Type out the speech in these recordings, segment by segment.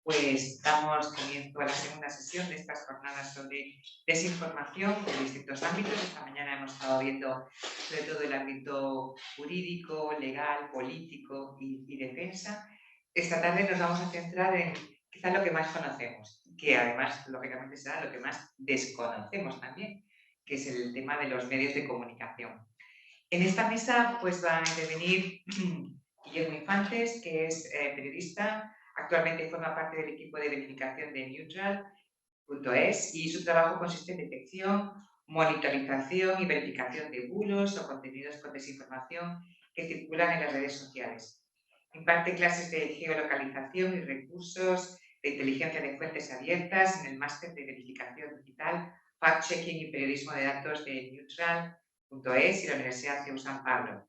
Pues damos comienzo a la segunda sesión de estas jornadas sobre desinformación en distintos ámbitos. Esta mañana hemos estado viendo sobre todo el ámbito jurídico, legal, político y defensa. Esta tarde nos vamos a centrar en quizá lo que más conocemos, que además, lógicamente, será lo que más desconocemos también, que es el tema de los medios de comunicación. En esta mesa pues va a intervenir Guillermo Infantes, que es periodista. Actualmente forma parte del equipo de verificación de Neutral.es y su trabajo consiste en detección, monitorización y verificación de bulos o contenidos con desinformación que circulan en las redes sociales. Imparte clases de geolocalización y recursos de inteligencia de fuentes abiertas en el máster de verificación digital, fact-checking y periodismo de datos de Neutral.es y la Universidad CEU San Pablo.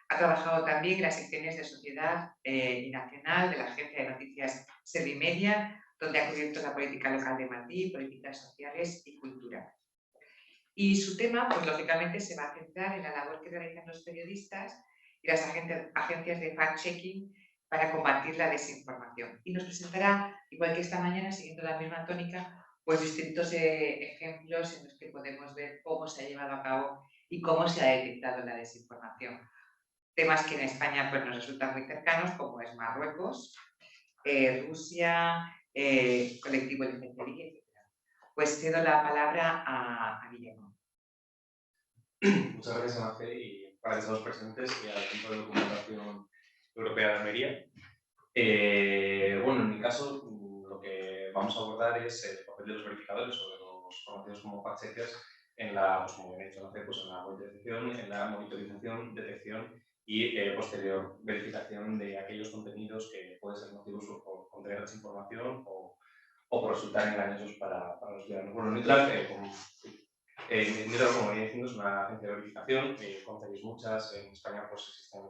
Ha trabajado también en las secciones de sociedad y nacional de la agencia de noticias Servimedia, donde ha cubierto la política local de Madrid, políticas sociales y cultura. Y su tema, pues lógicamente, se va a centrar en la labor que realizan los periodistas y las agencias de fact-checking para combatir la desinformación. Y nos presentará, igual que esta mañana, siguiendo la misma tónica, pues distintos ejemplos en los que podemos ver cómo se ha llevado a cabo y cómo se ha detectado la desinformación. Temas que en España pues, nos resultan muy cercanos, como es Marruecos, Rusia, colectivo LGTBI, etc. Pues cedo la palabra a Guillermo. Muchas gracias, Anafe, y para que estamos presentes y al Centro de Documentación Europea de Almería. Bueno, en mi caso, lo que vamos a abordar es el papel de los verificadores o de los conocidos como fact-checkers en la, pues como bien he dicho, pues en la monitorización, detección y posterior verificación de aquellos contenidos que pueden ser nocivos por contener desinformación o por resultar engañosos para los ciudadanos. Bueno, Neutral, Neutral, como venía diciendo, es una agencia de verificación, conocéis muchas, en España pues existen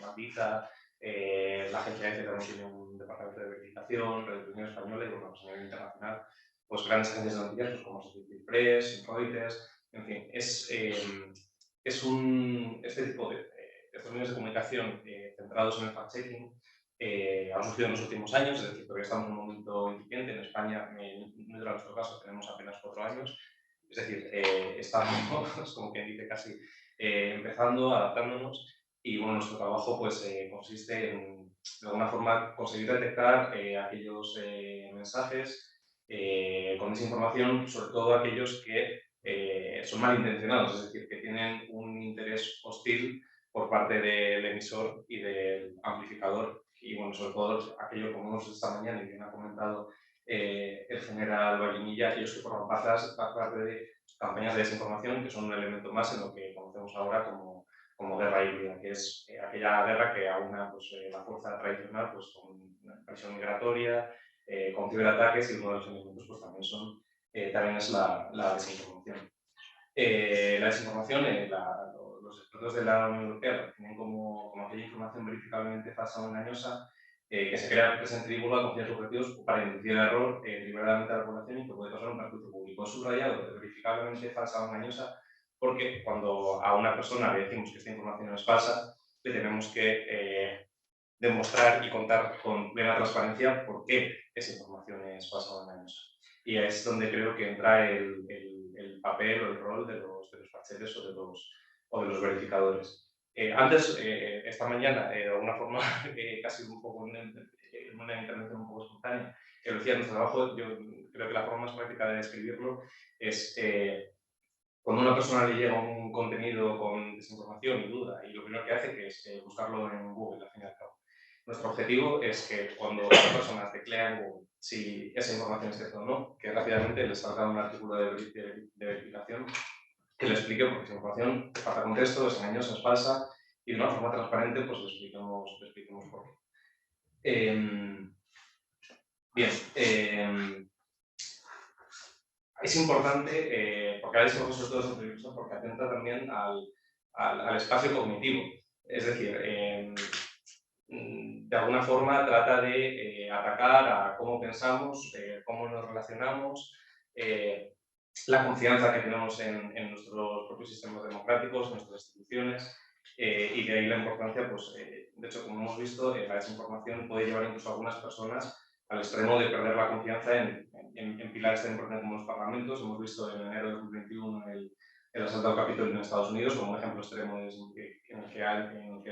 Maldita, la agencia EFE también tiene un departamento de verificación, Red Unión Española y bueno, pues a nivel internacional, pues grandes agencias de noticias pues, como Associated Press, Reuters, en fin, este tipo de estos medios de comunicación centrados en el fact-checking ha surgido en los últimos años, es decir, todavía estamos en un momento incipiente. En España, en nuestro caso, tenemos apenas 4 años, es decir, estamos, como quien dice, casi empezando, adaptándonos y bueno, nuestro trabajo pues, consiste en, de alguna forma, conseguir detectar aquellos mensajes con desinformación, sobre todo aquellos que son malintencionados, es decir, que tienen un interés hostil por parte del emisor y del amplificador. Y bueno, sobre todo aquello como hemos visto esta mañana y bien ha comentado el general Vallinilla, aquellos que forman parte de campañas de desinformación, que son un elemento más en lo que conocemos ahora como guerra híbrida, que es aquella guerra que aúna pues, la fuerza tradicional pues, con presión migratoria, con ciberataques, y uno de los elementos pues, también es la desinformación. La desinformación, los expertos de la Unión Europea lo definen como aquella información verificablemente falsa o engañosa que se crea presentríbula con fines objetivos para inducir el error deliberadamente a la población y que puede causar un perjuicio público. Es subrayado de verificablemente falsa o engañosa porque cuando a una persona le decimos que esta información es falsa, le tenemos que demostrar y contar con plena transparencia por qué esa información es falsa o engañosa. Y es donde creo que entra el papel o el rol de los fact-checkers o de los verificadores. Antes, esta mañana, de alguna forma, casi un poco en una intervención un poco espontánea, lo decía, nuestro trabajo, yo creo que la forma más práctica de describirlo es cuando a una persona le llega un contenido con desinformación y duda, y lo primero que hace que es buscarlo en Google, al fin y al cabo. Nuestro objetivo es que cuando las personas teclean en Google si esa información es cierta o no, que rápidamente les salga un artículo de verificación que le explique por qué esa información falta contexto, es engañosa, es falsa, y de una forma transparente pues le expliquemos por qué. Bien, es importante, porque a veces sobre todo es un privilegio, porque atenta también al espacio cognitivo. Es decir, de alguna forma trata de atacar a cómo pensamos, cómo nos relacionamos, la confianza que tenemos en nuestros propios sistemas democráticos, en nuestras instituciones, y de ahí la importancia, pues, de hecho, como hemos visto, la desinformación puede llevar incluso a algunas personas al extremo de perder la confianza en pilares tan importantes como los parlamentos. Hemos visto en enero de 2021 el asalto al Capitolio en Estados Unidos como un ejemplo extremo en el que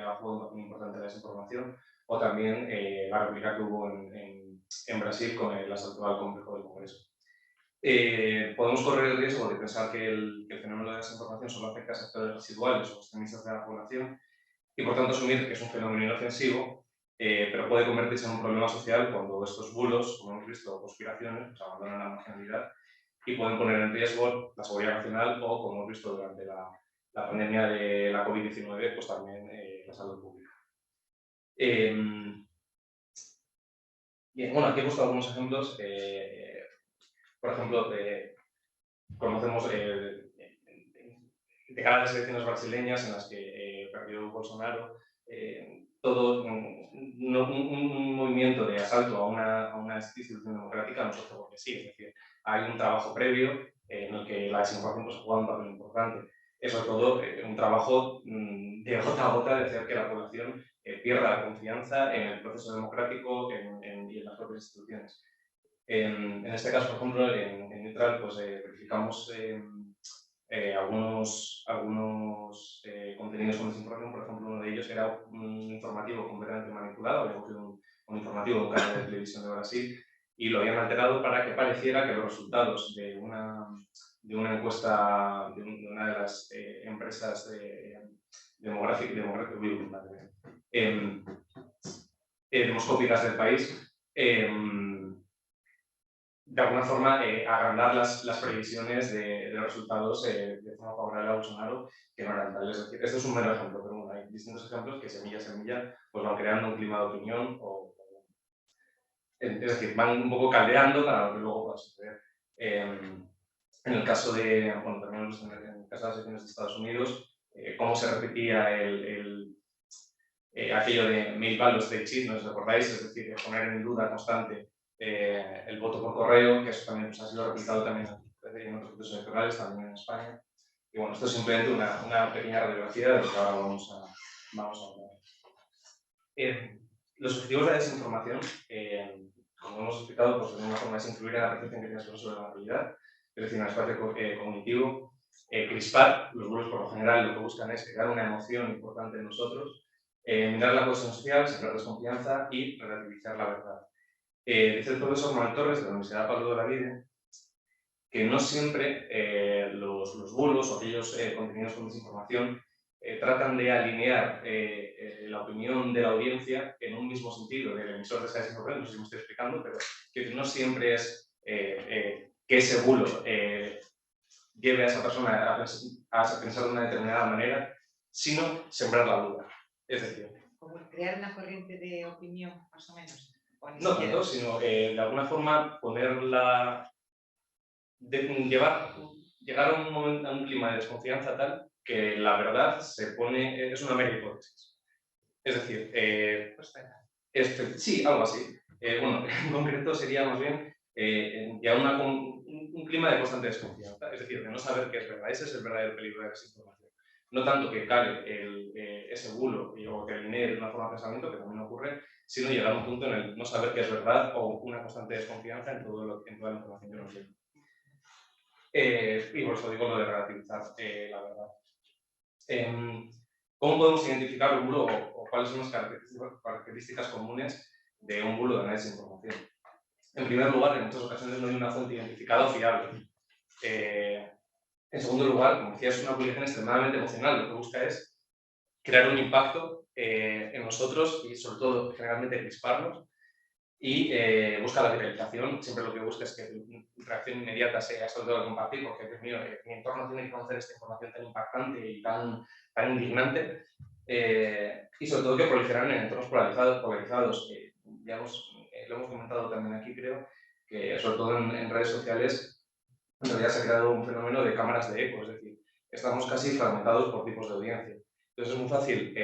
ha jugado un papel importante la desinformación, o también la réplica que hubo en Brasil con el asalto al complejo del Congreso. Podemos correr el riesgo de pensar que el fenómeno de la desinformación solo afecta a sectores residuales o extremistas de la población y por tanto asumir que es un fenómeno inofensivo, pero puede convertirse en un problema social cuando estos bulos, como hemos visto, conspiraciones, pues abandonan la marginalidad y pueden poner en riesgo la seguridad nacional o, como hemos visto durante la pandemia de la COVID-19, pues también la salud pública. Bien, bueno, aquí he puesto algunos ejemplos. Por ejemplo, conocemos de cara a las elecciones brasileñas en las que perdió Bolsonaro, todo un movimiento de asalto a una institución democrática no surge porque sí, es decir, hay un trabajo previo en el que la desinformación pues, juega un papel importante. Es sobre todo un trabajo de gota a gota de hacer que la población pierda la confianza en el proceso democrático y en las propias instituciones. En este caso, por ejemplo, en Neutral, pues verificamos algunos contenidos con desinformación. Por ejemplo, uno de ellos era un informativo completamente manipulado, había cogido un informativo de un canal de televisión de Brasil y lo habían alterado para que pareciera que los resultados de una encuesta de una de las empresas demoscópicas del país de alguna forma agrandar las previsiones de resultados de forma favorable a Bolsonaro, que no eran tales. Es decir, este es un mero ejemplo, pero bueno, hay distintos ejemplos que semilla a semilla pues van creando un clima de opinión, es decir, van un poco caldeando para lo que luego pueda suceder. En el caso de, bueno, también en el caso de las elecciones de Estados Unidos, cómo se repetía aquello de mail ballot state cheat, ¿no os recordáis? Es decir, de poner en duda constante el voto por correo, que eso también pues, ha sido replicado también en otros procesos electorales, también en España. Y bueno, esto es simplemente una pequeña radiografía de lo que ahora vamos a hablar. Los objetivos de la desinformación, como hemos explicado, pues de una forma es influir en la percepción que tiene sobre la realidad, es decir, en el espacio cognitivo, crispar. Los bulos por lo general lo que buscan es crear una emoción importante en nosotros, minar la cohesión social, sembrar desconfianza y relativizar la verdad. Dice el profesor Manuel Torres de la Universidad Pablo de Olavide que no siempre los bulos o aquellos contenidos con desinformación tratan de alinear la opinión de la audiencia en un mismo sentido del emisor de esa desinformación, no sé si me estoy explicando, pero que no siempre es que ese bulo lleve a esa persona a pensar de una determinada manera, sino sembrar la duda. Es decir, como crear una corriente de opinión, más o menos. No tanto, sino de alguna forma ponerla, llegar a un clima de desconfianza tal que la verdad es una mera hipótesis. Es decir, sí, algo así. Bueno, en concreto sería más bien ya un clima de constante desconfianza, es decir, de no saber qué es verdad. Ese es el verdadero peligro de la desinformación. No tanto que cale ese bulo o que alinee de una forma de pensamiento, que también ocurre, sino llegar a un punto en el no saber qué es verdad o una constante desconfianza en toda la información que nos llega. Y por eso digo lo de relativizar la verdad. ¿Cómo podemos identificar un bulo o cuáles son las características comunes de un bulo de la desinformación? En primer lugar, en muchas ocasiones no hay una fuente identificada o fiable. En segundo lugar, como decía, es una publicación extremadamente emocional. Lo que busca es crear un impacto en nosotros y, sobre todo, generalmente crisparnos. Y busca la viralización. Siempre lo que busca es que tu reacción inmediata sea esto de compartir, porque Dios mío, mi entorno tiene que conocer esta información tan impactante y tan indignante. Y sobre todo que proliferan en entornos polarizados. Ya lo hemos comentado también aquí, creo, que sobre todo en redes sociales en realidad se ha creado un fenómeno de cámaras de eco, es decir, estamos casi fragmentados por tipos de audiencia. Entonces es muy fácil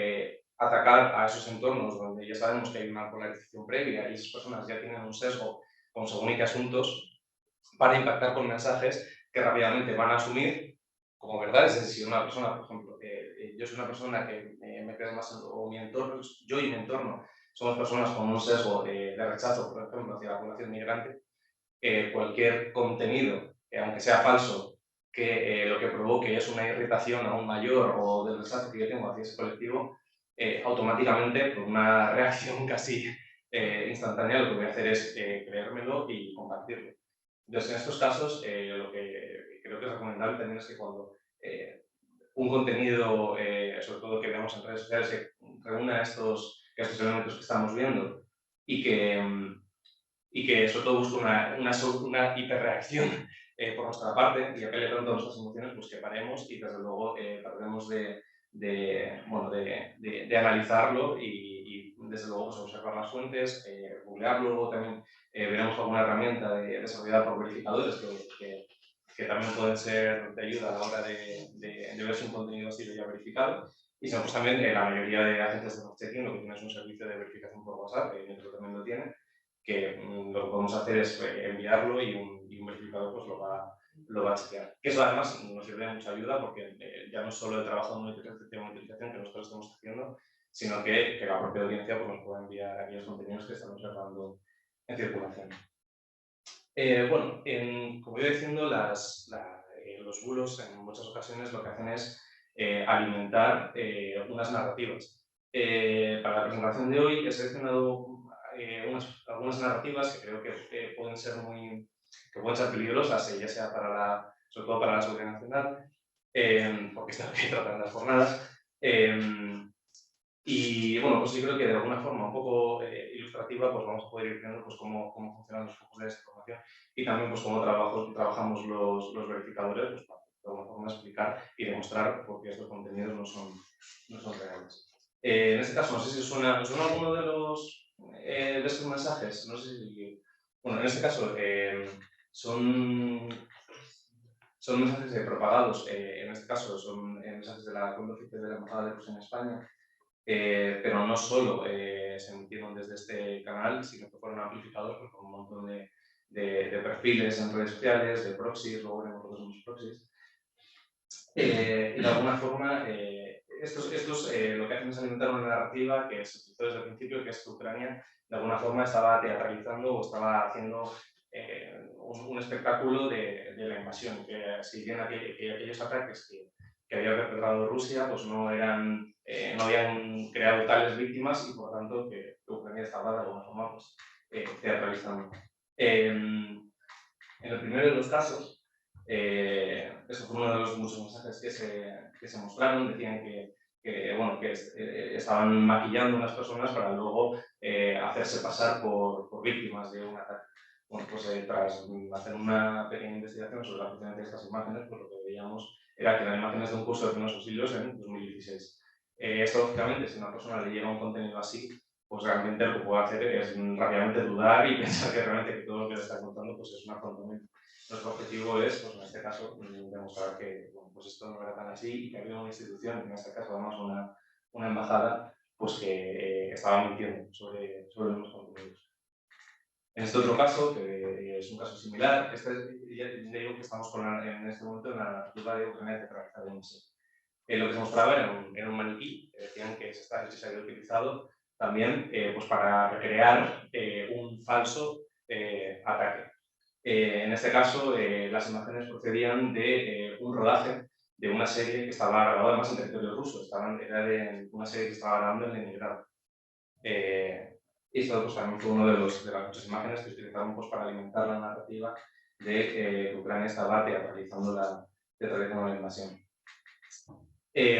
atacar a esos entornos donde ya sabemos que hay una polarización previa y esas personas ya tienen un sesgo con según y qué asuntos para impactar con mensajes que rápidamente van a asumir como verdades. Es decir, una persona, por ejemplo, yo soy una persona que me creo más, o mi entorno, yo y mi entorno somos personas con un sesgo de rechazo, por ejemplo, hacia la población migrante, cualquier contenido, aunque sea falso, que lo que provoque es una irritación aún mayor o del rechazo que yo tengo hacia ese colectivo, automáticamente, por una reacción casi instantánea, lo que voy a hacer es creérmelo y compartirlo. Entonces, en estos casos, lo que creo que es recomendable también es que cuando un contenido, sobre todo que veamos en redes sociales, que reúna estos elementos que estamos viendo y que sobre todo busque una hiperreacción por nuestra parte y apele tanto a nuestras emociones, pues que paremos y desde luego tratemos de analizarlo y desde luego pues, observar las fuentes, googlearlo, luego también veremos alguna herramienta desarrollada por verificadores que también pueden ser de ayuda a la hora de ver si un contenido ha sido ya verificado. Y si no, pues también la mayoría de agentes de fact-checking lo que tienen es un servicio de verificación por WhatsApp, que Metro también lo tiene, que lo que podemos hacer es enviarlo y un verificador pues lo va a chequear. Que eso además nos sirve de mucha ayuda porque ya no solo el trabajo de monitorización que nosotros estamos haciendo, sino que la propia audiencia pues, nos pueda enviar aquellos contenidos que estamos observando en circulación. Bueno, como iba diciendo, los bulos en muchas ocasiones lo que hacen es alimentar unas narrativas. Para la presentación de hoy he seleccionado algunas narrativas que creo que pueden ser peligrosas, ya sea sobre todo para la seguridad nacional, porque es lo que tratan las jornadas. Y bueno, pues yo creo que de alguna forma un poco ilustrativa pues vamos a poder ir viendo pues, cómo funcionan los flujos de desinformación y también pues cómo trabajamos los verificadores pues, para de alguna forma explicar y demostrar por qué estos contenidos no son reales. En este caso, no sé si suena alguno de estos mensajes. No sé si, bueno, en este caso son mensajes propagados, en este caso son mensajes de la cuenta oficial de la Embajada de Rusia en España, pero no solo se emitieron desde este canal, sino que fueron amplificados pues, por un montón de perfiles en redes sociales, de proxies, luego veremos lo que son los proxies. Y de alguna forma, estos lo que hacen es alimentar una narrativa que se utilizó desde el principio, que es que Ucrania de alguna forma estaba teatralizando o estaba haciendo un espectáculo de la invasión, que si bien aquellos ataques que había perpetrado Rusia pues no habían creado tales víctimas y por lo tanto que Ucrania estaba de alguna forma pues, teatralizando. En el primero de los casos, eso fue uno de los muchos mensajes que se mostraron, decían que estaban maquillando a unas personas para luego hacerse pasar por víctimas de un ataque. Bueno, pues tras hacer una pequeña investigación sobre la procedencia de estas imágenes, pues lo que veíamos era que eran imágenes de un curso de primeros auxilios en 2016. Esto, lógicamente, si a una persona le llega un contenido así, pues realmente lo que puede hacer es rápidamente dudar y pensar que realmente todo lo que le está contando pues, es un afrontamiento. Nuestro objetivo es, pues en este caso, demostrar que bueno, pues esto no era tan así y que había una institución, en este caso además una embajada, pues que estaba mintiendo sobre los contenidos. En este otro caso, que es un caso similar, ya digo que estamos en este momento en la narrativa de Ucrania teatralizada en sí. Lo que se mostraba era un maniquí, que decían que se había utilizado también pues para recrear un falso ataque. En este caso, las imágenes procedían de un rodaje de una serie que estaba grabada además en territorio ruso, era de una serie que estaba grabando en Leningrado. Y esto pues, también fue una de las muchas imágenes que utilizaron pues, para alimentar la narrativa de que Ucrania estaba teatralizando la invasión.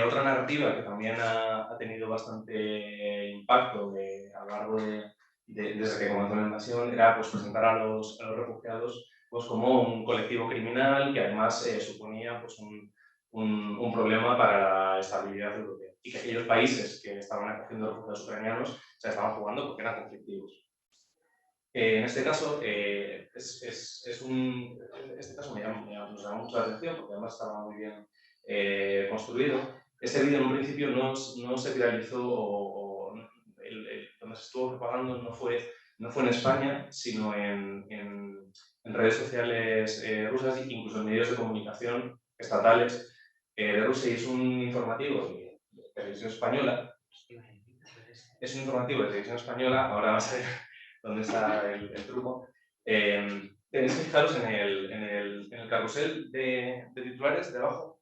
Otra narrativa que también ha tenido bastante impacto a lo largo desde que comenzó la invasión era pues, presentar a los refugiados pues, como un colectivo criminal que además suponía pues, un problema para la estabilidad europea y que aquellos países que estaban acogiendo refugiados ucranianos se estaban jugando porque eran conflictivos. En este caso, este caso nos llama mucho la atención porque además estaba muy bien construido. Este vídeo en un principio no se viralizó donde se estuvo propagando no fue en España, sino en redes sociales rusas e incluso en medios de comunicación estatales de Rusia. Y es un informativo de televisión española Es un informativo de Televisión Española, ahora va a ser donde está el truco. Tenéis que fijaros en el carrusel de titulares de abajo.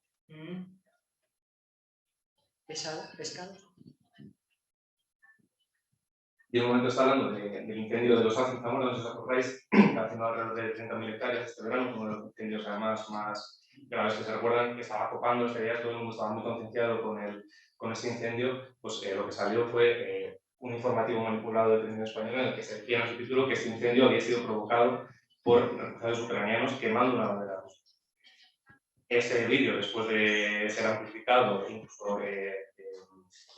Pescado. Y en un momento está hablando del incendio de los Alces en Zamora, no sé si os acordáis, que ha sido alrededor de 30.000 hectáreas este verano, uno de los incendios además más graves que se recuerdan, que estaba copando este día, todo el mundo estaba muy concienciado con este incendio. Pues lo que salió fue un informativo manipulado de Televisión Española en el que se decía en su título que este incendio había sido provocado por refugiados ucranianos quemando una bandera rusa. Este vídeo, después de ser amplificado, incluso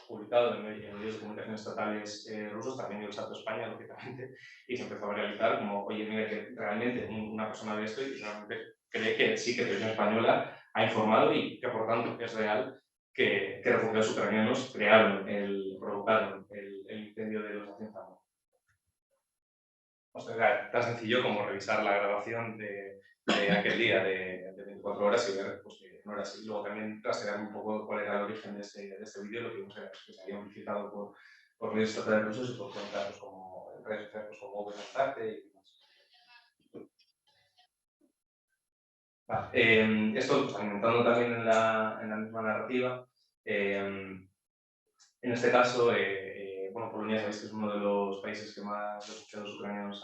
publicado en medios de comunicación estatales rusos, también el Salto España, lógicamente, y se empezó a realizar como, oye, mira, que realmente una persona ve esto y realmente cree que sí, que Televisión Española ha informado y que por tanto es real que refugiados ucranianos provocaron el incendio de los Alces. O sea, tan sencillo como revisar la grabación de aquel día de 24 horas y ver pues, que no era así. Luego también rastrear un poco cuál era el origen de este vídeo. Lo que vimos era que se había amplificado por medios estatales rusos y por cuentas como redes sociales como Google y demás. Vale. Esto pues, alimentando también en la misma narrativa. En este caso, bueno, Polonia sabéis que es uno de los países que más refugiados ucranianos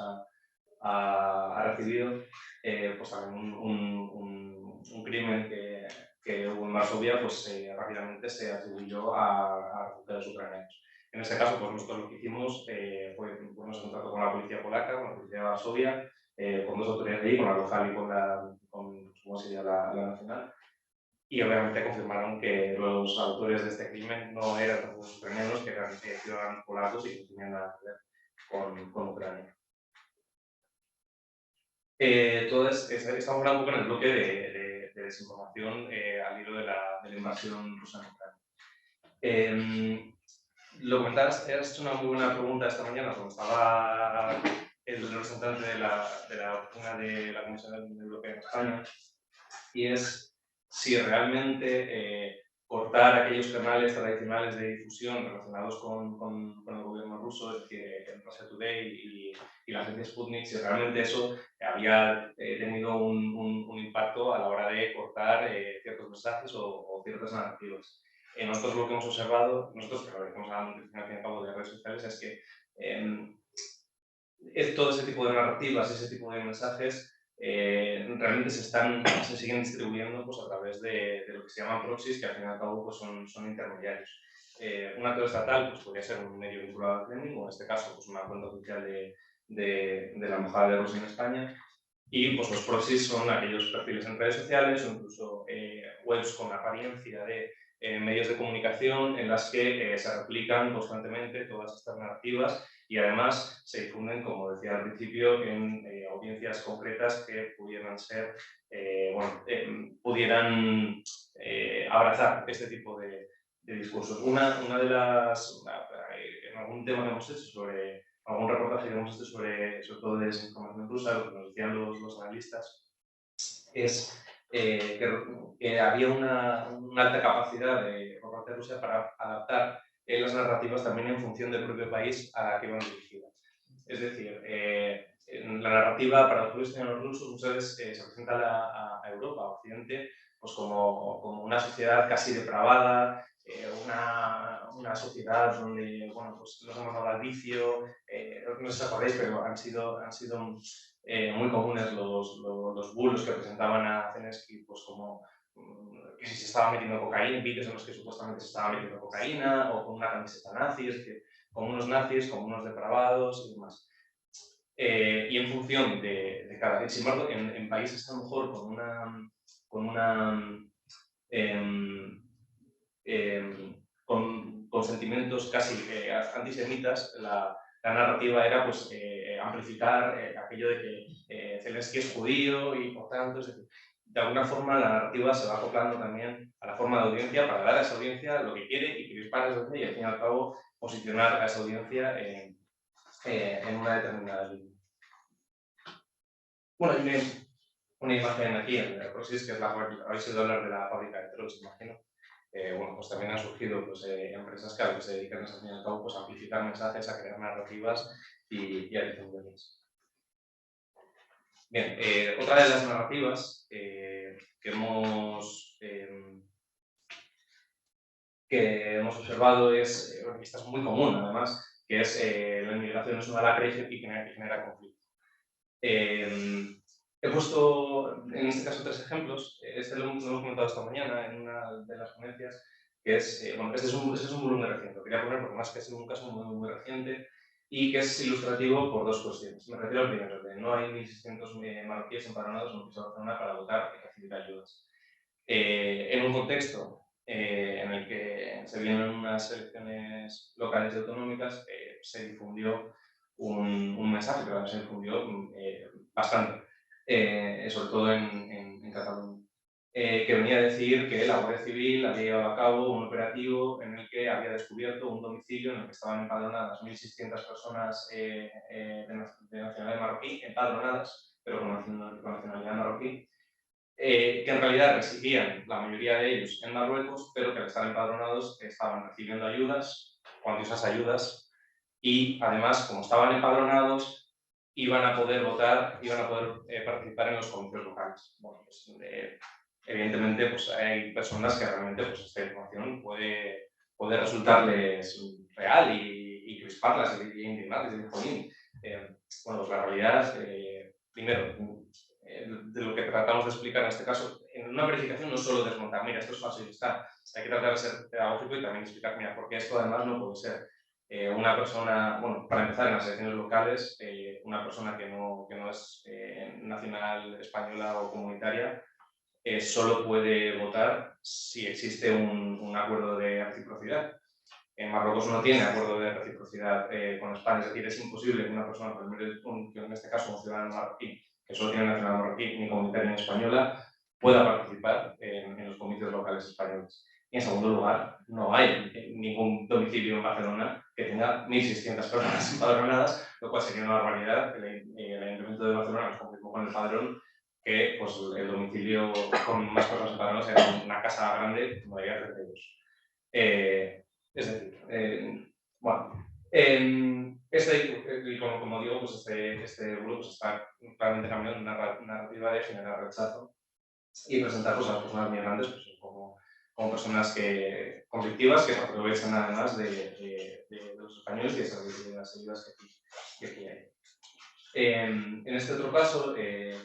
ha recibido, pues también un crimen que hubo en Varsovia, pues rápidamente se atribuyó a refugiados ucranianos. En este caso, pues nosotros lo que hicimos fue ponernos en contacto con la policía polaca, con la policía de Varsovia, con dos autoridades de ahí, con la local y con ¿cómo sería la nacional. Y obviamente confirmaron que los autores de este crimen no eran refugiados ucranianos, que eran ciudadanos polacos y que no tenían nada que ver con Ucrania. Estamos hablando un poco en el bloque de desinformación al hilo de la invasión rusa en Ucrania. Lo comentabas, has hecho una muy buena pregunta esta mañana cuando estaba el representante de la oficina de la Comisión Europea en España, y es si realmente cortar aquellos canales tradicionales de difusión relacionados con el gobierno ruso, es decir, Russia Today y la agencia Sputnik, si realmente eso había tenido un impacto a la hora de cortar ciertos mensajes o ciertas narrativas. Nosotros lo que hemos observado, nosotros que estamos hablando al fin y al cabo de redes sociales, es que todo ese tipo de narrativas, ese tipo de mensajes realmente se siguen distribuyendo pues, a través de lo que se llaman proxies, que al fin y al cabo pues, son intermediarios. Un actor estatal pues, podría ser un medio vinculado al Kremlin, o en este caso pues, una cuenta oficial de la Embajada de Rusia en España. Y pues, los proxies son aquellos perfiles en redes sociales o incluso webs con apariencia de medios de comunicación en las que se replican constantemente todas estas narrativas y además se difunden, como decía al principio, en audiencias concretas que pudieran ser, pudieran abrazar este tipo de discursos. Una de las, en algún tema que hemos hecho sobre, algún reportaje que hemos hecho sobre todo de desinformación rusa, lo que nos decían los analistas es que había una alta capacidad por parte de Rusia para adaptar las narrativas también en función del propio país a la que van dirigidas. Es decir, la narrativa para los cristianos rusos muchas veces se presenta a Europa, a Occidente, pues como una sociedad casi depravada, una sociedad donde bueno, pues nos hemos dado al vicio, no sé si os acordáis, pero han sido muy comunes los bulos que presentaban a Zelensky pues como que si se estaba metiendo cocaína, vídeos en los que supuestamente se estaba metiendo cocaína o con una camiseta nazi, es que con unos nazis, con unos depravados y demás. Y en función de cada país, sin embargo, en países a lo mejor con sentimientos casi antisemitas, la narrativa era pues, amplificar aquello de que Zelensky es judío y por tanto, es decir, de alguna forma la narrativa se va acoplando también a la forma de audiencia para dar a esa audiencia lo que quiere y que dispara a esa audiencia y al fin y al cabo posicionar a esa audiencia en una determinada línea. Bueno, hay una imagen aquí en el Proxys, que es habéis oído hablar de la fábrica de Trots, imagino. bueno, pues también han surgido pues, empresas que a lo que se dedican al fin y al cabo pues, a amplificar mensajes, a crear narrativas y a difundirlas. Bien, otra de las narrativas que hemos observado es, bueno, esta es muy común además, que es la inmigración es una lacra y genera conflicto. He puesto en este caso 3 ejemplos. Este lo hemos comentado esta mañana en una de las ponencias, que es, bueno, este es un volumen reciente. Lo quería poner porque más que es un caso muy reciente y que es ilustrativo por 2 cuestiones. Me refiero al primero, de no hay 1.600 marroquíes empadronados en un piso de Barcelona para votar y recibir ayudas. En un contexto en el que se vienen unas elecciones locales y autonómicas, se difundió un mensaje, pero se difundió bastante, sobre todo en Cataluña, que venía a decir que la Guardia Civil había llevado a cabo un operativo en el que había descubierto un domicilio en el que estaban empadronadas 1.600 personas de nacionalidad marroquí, empadronadas, pero con nacionalidad marroquí, que en realidad residían la mayoría de ellos en Marruecos, pero que al estar empadronados estaban recibiendo ayudas, cuantiosas ayudas, y además, como estaban empadronados, iban a poder votar, iban a poder participar en los comicios locales. Bueno, pues, evidentemente, pues, hay personas que realmente pues, esta información puede resultarles real y crisparlas y indignarles y decir, jolín, bueno, pues la realidad, primero, de lo que tratamos de explicar en este caso, en una verificación no solo desmontar, mira, esto es falso y está, hay que tratar de ser pedagógico y también explicar, mira, porque esto además no puede ser. Una persona, bueno, para empezar en las elecciones locales, una persona que no es nacional española o comunitaria, solo puede votar si existe un acuerdo de reciprocidad. En Marruecos no tiene acuerdo de reciprocidad con España, es decir, es imposible que una persona, en este caso un ciudadano marroquí, que solo tiene nacionalidad marroquí, ni comunitaria ni española, pueda participar en los comicios locales españoles. Y en segundo lugar, no hay ningún domicilio en Barcelona que tenga 1.600 personas empadronadas, lo cual sería una barbaridad. El Ayuntamiento de Barcelona nos confirmó con el padrón que pues, el domicilio con más personas empadronadas era una casa grande, como debería ser de ellos. Es decir, bueno, como digo, pues este grupo pues está claramente cambiando una narrativa de generar rechazo y presentarlos a las personas migrantes pues, como personas conflictivas que se aprovechan además de los españoles y de las ayudas que aquí hay. En este otro caso,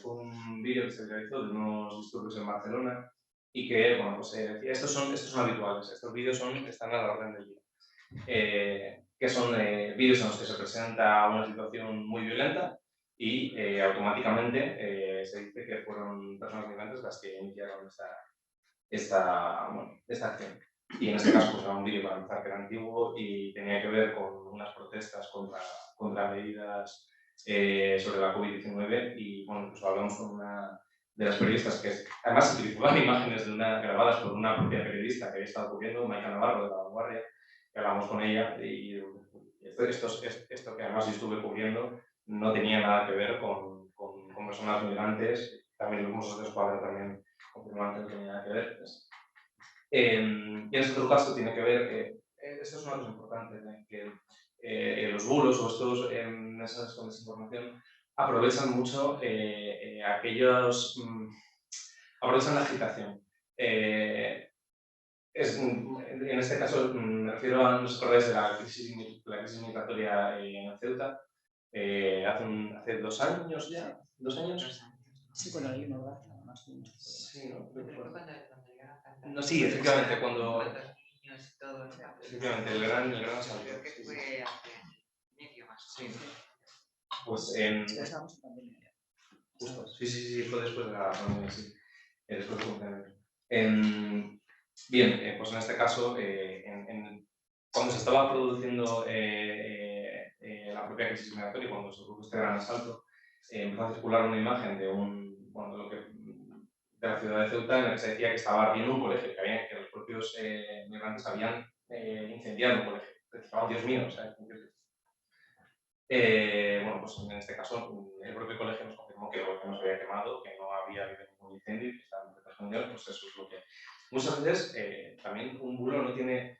fue un vídeo que se realizó de unos disturbios en Barcelona y que, bueno, pues decía, estos son habituales, estos vídeos están a la orden del día. Que son vídeos en los que se presenta una situación muy violenta y automáticamente se dice que fueron personas migrantes las que iniciaron esta acción. Y en este caso pues, era un vídeo para empezar que era antiguo y tenía que ver con unas protestas contra medidas sobre la COVID-19 y bueno, pues hablamos con una de las periodistas que además se utilizaban imágenes grabadas por una propia periodista que había estado cubriendo, Maika Navarro de La Vanguardia, y hablamos con ella y esto que además yo estuve cubriendo no tenía nada que ver con personas migrantes, también lo hemos otros cuadros también confirmando que no tenía nada que ver. Pues. Y en este otro caso tiene que ver, esto es una cosa importante, que los bulos o estos mensajes con desinformación aprovechan mucho aprovechan la agitación. En este caso me refiero a, no sé si acordáis de la crisis migratoria en Ceuta, hace 2 años ya, 2 años. Sí, cuando hay una baja, más o menos. Sí, ¿no? Pero fue cuando llegaron tantas. No, sí, efectivamente, cuando. Niños y todo. Efectivamente, el gran salto. Creo que fue hace medio más. Sí. Pues en. Estábamos en pandemia ya. Justo. Sí, fue después de la pandemia, sí. Después de confinamiento. Bien, pues en este caso, cuando se estaba produciendo la propia crisis migratoria, cuando se produjo este gran asalto, empezó a circular una imagen de de la ciudad de Ceuta en la que se decía que estaba ardiendo un colegio, que los propios migrantes habían incendiado un colegio. Decían, oh, Dios mío, o sea, bueno, pues en este caso el propio colegio nos confirmó que no se había quemado, que no había habido ningún incendio, que estaban escondidos, pues eso es lo que Muchas veces también un bulo no tiene,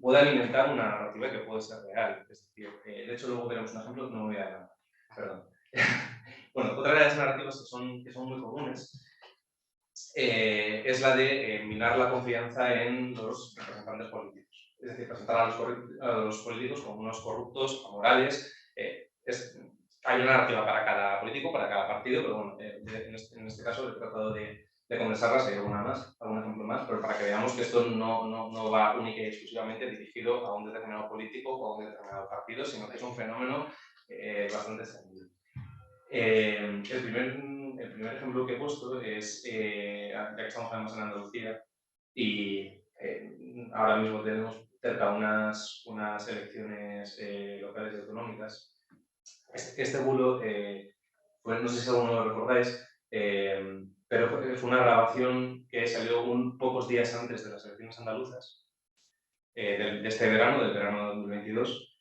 puede alimentar una narrativa que puede ser real. Es decir, de hecho luego veremos un ejemplo, no me voy a dar, perdón. Bueno, otra de las narrativas que son muy comunes es la de minar la confianza en los representantes políticos. Es decir, presentar a los políticos como unos corruptos, amorales. Hay una narrativa para cada político, para cada partido, pero bueno, en este caso he tratado de condensarlas, hay algún ejemplo más, pero para que veamos que esto no va única y exclusivamente dirigido a un determinado político o a un determinado partido, sino que es un fenómeno bastante extendido. El primer ejemplo que he puesto es, ya que estamos además en Andalucía, y ahora mismo tenemos cerca unas elecciones locales y autonómicas. Este bulo, no sé si alguno lo recordáis, pero fue una grabación que salió pocos días antes de las elecciones andaluzas, de este verano, del verano de 2022,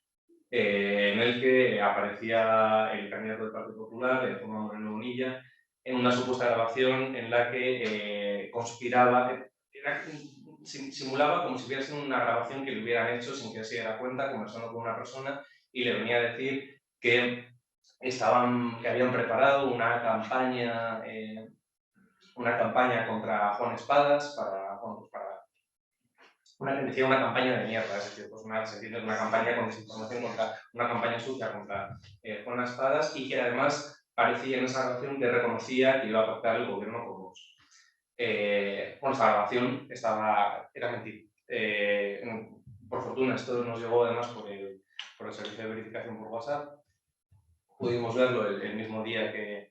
en el que aparecía el candidato del Partido Popular, Juanma Moreno Bonilla, en una supuesta grabación en la que conspiraba, simulaba como si hubiera sido una grabación que le hubieran hecho sin que él se diera cuenta, conversando con una persona, y le venía a decir que habían preparado una campaña contra Juan Espadas una campaña de mierda, es decir, pues una campaña con desinformación, una campaña sucia contra Juan Espadas, y que además parecía en esa grabación que reconocía que iba a pactar el gobierno con Vox. Esta grabación era mentira. Por fortuna, esto nos llegó además por el servicio de verificación por WhatsApp. Pudimos verlo el mismo día que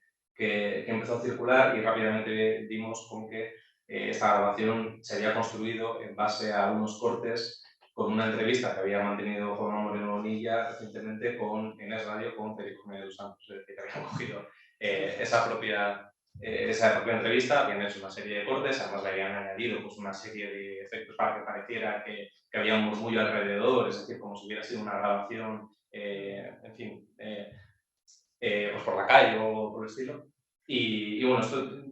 empezó a circular, y rápidamente dimos con que esta grabación se había construido en base a unos cortes con una entrevista que había mantenido Juanma Moreno Bonilla recientemente en Es Radio con Federico Jiménez de los Santos. Es decir, que habían cogido esa propia entrevista, habían hecho una serie de cortes, además le habían añadido pues, una serie de efectos para que pareciera que había un murmullo alrededor, es decir, como si hubiera sido una grabación, en fin, pues por la calle o por el estilo. Y bueno,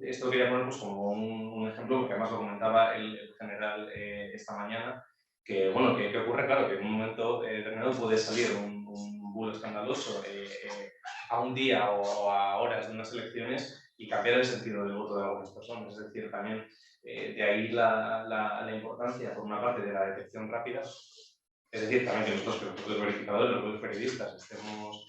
esto quería poner pues, como un ejemplo, porque además lo comentaba el general esta mañana, que bueno, que ocurre, claro, que en un momento determinado puede salir un bulo escandaloso a un día o a horas de unas elecciones y cambiar el sentido del voto de algunas personas. Es decir, también de ahí la importancia, por una parte, de la detección rápida. Es decir, también que nosotros, los verificadores, los periodistas, estemos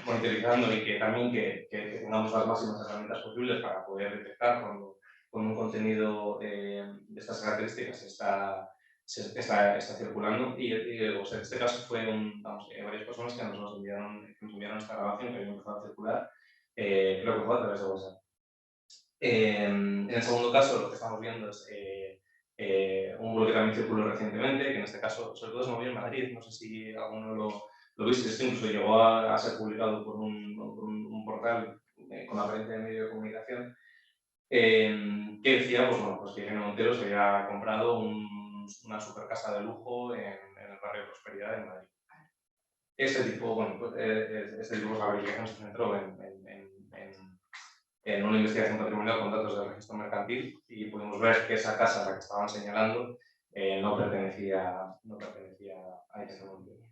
monitorizando y que también que tengamos las máximas herramientas posibles para poder detectar cuando con un contenido de estas características está circulando. Y en este caso fue varias personas que nos enviaron esta grabación que había empezado a circular, creo que fue a través de WhatsApp. En el segundo caso, lo que estamos viendo es un bulo que también circuló recientemente, que en este caso, sobre todo, se movió en Madrid. No sé si alguno lo viste. Esto incluso llegó a ser publicado por un portal con apariencia de medio de comunicación, que decía pues que Irene Montero se había comprado una super casa de lujo en el barrio de Prosperidad de Madrid. Este tipo de verificación se centró en una investigación patrimonial con datos del registro mercantil, y pudimos ver que esa casa a la que estaban señalando no pertenecía a Irene Montero.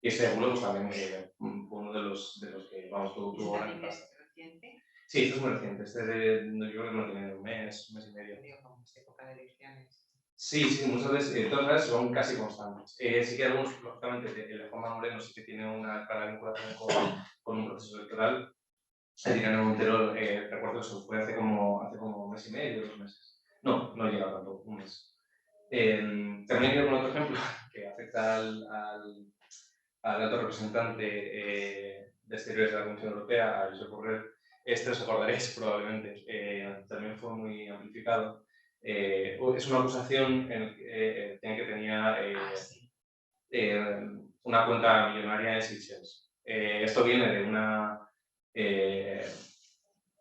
Y ese bulo pues, también fue uno de los que tuvo gran impacto. ¿Reciente? Sí, esto es muy reciente. Yo creo que no tiene un mes y medio. Como es época de elecciones. Sí, muchas veces, todas las son casi constantes. Sí que algunos, lógicamente, el de Juanma Moreno sí que tiene una clara vinculación con un proceso electoral. El de Irene Montero, recuerdo que se fue hace como un mes y medio, 2 meses. No llega tanto, un mes. También quiero poner otro ejemplo que afecta al alto representante de Exteriores de la Comisión Europea, a Josep Borrell. Os acordaréis probablemente, también fue muy amplificado. Es una acusación que tenía una cuenta millonaria en Seychelles. Esto viene de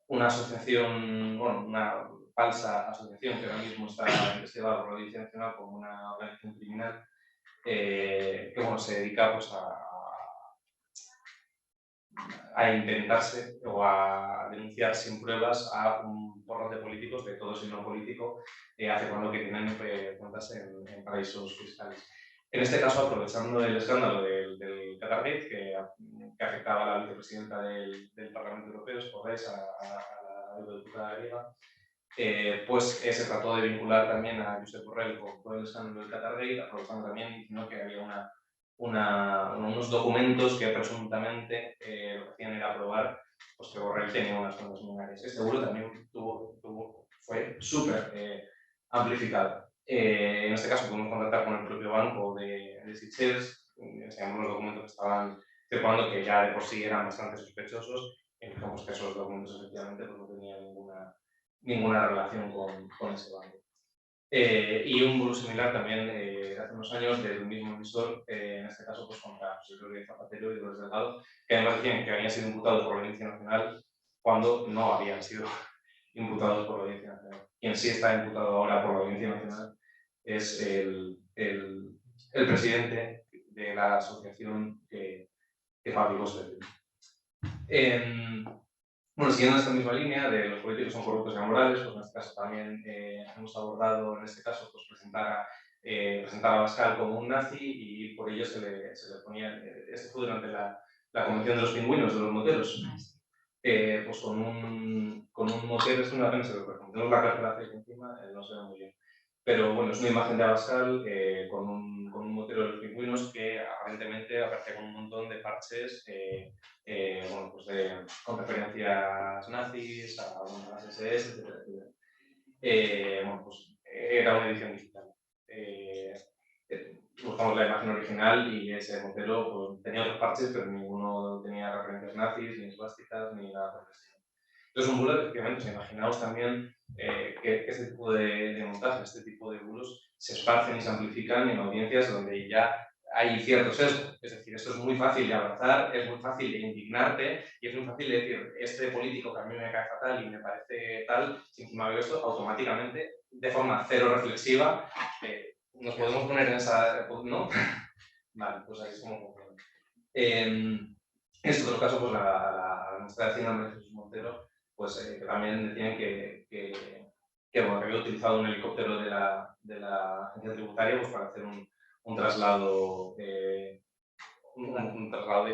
una asociación, bueno, una falsa asociación que ahora mismo está investigada por la Audiencia Nacional como una organización criminal, que se dedica pues, a intentarse o a denunciar sin pruebas a un porrón de políticos, de todo signo político, afirmando que tienen cuentas en paraísos fiscales. En este caso, aprovechando el escándalo del Qatargate, que afectaba a la vicepresidenta del Parlamento Europeo, Sporres, a la eurodiputada griega, pues se trató de vincular también a Josep Borrell con todo el escándalo del Qatargate, aprovechando también diciendo que había unos documentos que presuntamente lo que hacían era probar pues, que Borrell tenía unas cuentas millonarias. Este bulo también fue súper amplificado. En este caso pudimos contactar con el propio banco de Seychelles, enseñamos los documentos que estaban circulando, que ya de por sí eran bastante sospechosos, y dijimos que esos documentos efectivamente pues, no tenían ninguna relación con ese banco. Y un bulo similar también hace unos años del mismo emisor, en este caso pues, contra José Luis Zapatero y Dolores Delgado, que además decían que habían sido imputados por la Audiencia Nacional cuando no habían sido imputados por la Audiencia Nacional. Quien sí está imputado ahora por la Audiencia Nacional es el presidente de la asociación que fabricó este tema. Bueno, siguiendo esta misma línea de los políticos son corruptos y amorales, pues en este caso también hemos abordado, en este caso, pues presentar a Abascal como un nazi y por ello se le ponía, esto fue durante la Convención de los Pingüinos, de los moteros, pues con un motero, es una pena, por ejemplo, tenemos la cárcel aceite encima, no se ve muy bien. Pero bueno, es una imagen de Abascal con un motero de los pingüinos que aparentemente aparece con un montón de parches bueno, pues con referencias nazis, a las SS, etcétera, etcétera. Bueno, pues era una edición digital. Buscamos la imagen original y ese motero pues, tenía otros parches, pero ninguno tenía referencias nazis, ni esvásticas, ni nada por el estilo. Entonces, un bulo, efectivamente, imaginaos también que este tipo de montajes, este tipo de bulos, se esparcen y se amplifican en audiencias donde ya hay cierto sesgo. Es decir, esto es muy fácil de abrazar, es muy fácil de indignarte y es muy fácil de decir, este político que a mí me cae fatal y me parece tal, si encima veo esto, automáticamente, de forma cero reflexiva, nos podemos poner en esa... ¿no? Vale, pues ahí es como funciona. En este otro caso, pues la administración de Jesús Montero, pues que también decían bueno, que había utilizado un helicóptero de la agencia tributaria pues, para hacer un traslado, un traslado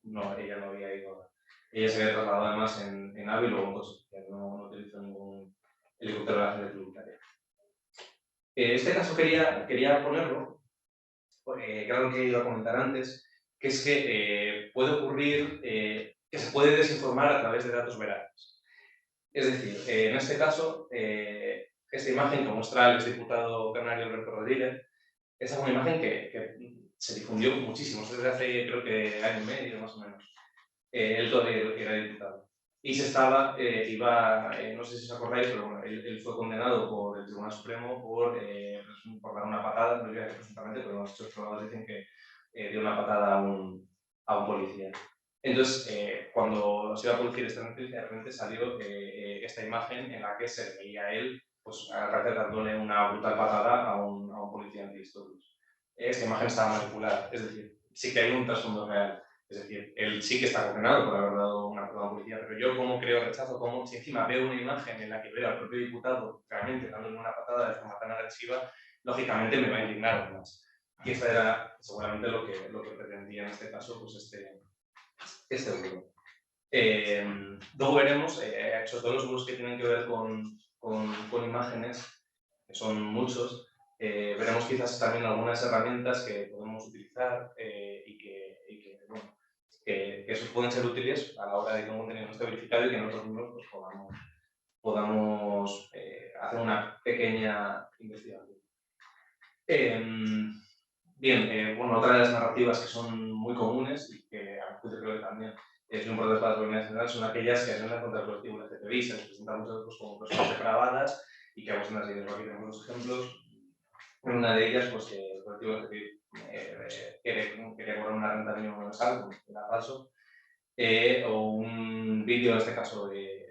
no, ella no había ido, ella se había trasladado además en AVE y luego en coche, que no utilizó ningún helicóptero de la agencia tributaria. Este caso quería ponerlo, que era lo que iba a comentar antes, que es que puede ocurrir que se puede desinformar a través de datos veraces. Es decir, en este caso, esta imagen que muestra el exdiputado canario Alberto Rodríguez, esa es una imagen que se difundió muchísimo, desde hace creo que año y medio más o menos. Él todavía era diputado. Y se estaba, no sé si os acordáis, pero bueno, él fue condenado por el Tribunal Supremo por dar una patada, no diría que presuntamente, pero los hechos probados dicen que dio una patada a un policía. Entonces, cuando se iba a producir esta noticia, de repente salió esta imagen en la que se veía a él pues, dándole una brutal patada a un policía antidisturbios. Esta imagen estaba manipulada, es decir, sí que hay un trasfondo real. Es decir, él sí que está condenado por haber dado una patada a un policía, pero yo como creo rechazo, como si encima veo una imagen en la que veo al propio diputado realmente dándole una patada de forma tan agresiva, lógicamente me va a indignar aún más. Y esto era seguramente lo que pretendía en este caso pues este bulo. Luego veremos, sobre todo los bulos que tienen que ver con imágenes, que son muchos, veremos quizás también algunas herramientas que podemos utilizar y que bueno, que esos pueden ser útiles a la hora de que un contenido no esté verificado y que nosotros mismos pues, podamos hacer una pequeña investigación. Bien, bueno, otra de las narrativas que son muy comunes y que a mi juicio creo que también es muy importante para la comunidad nacional son aquellas que atentan contra el colectivo LGTBI, se les presentan pues, como personas depravadas y que vamos a seguir aquí tenemos los ejemplos. Una de ellas, pues que el colectivo LGTBI quería cobrar una renta mínima universal, como era falso, o un vídeo, en este caso,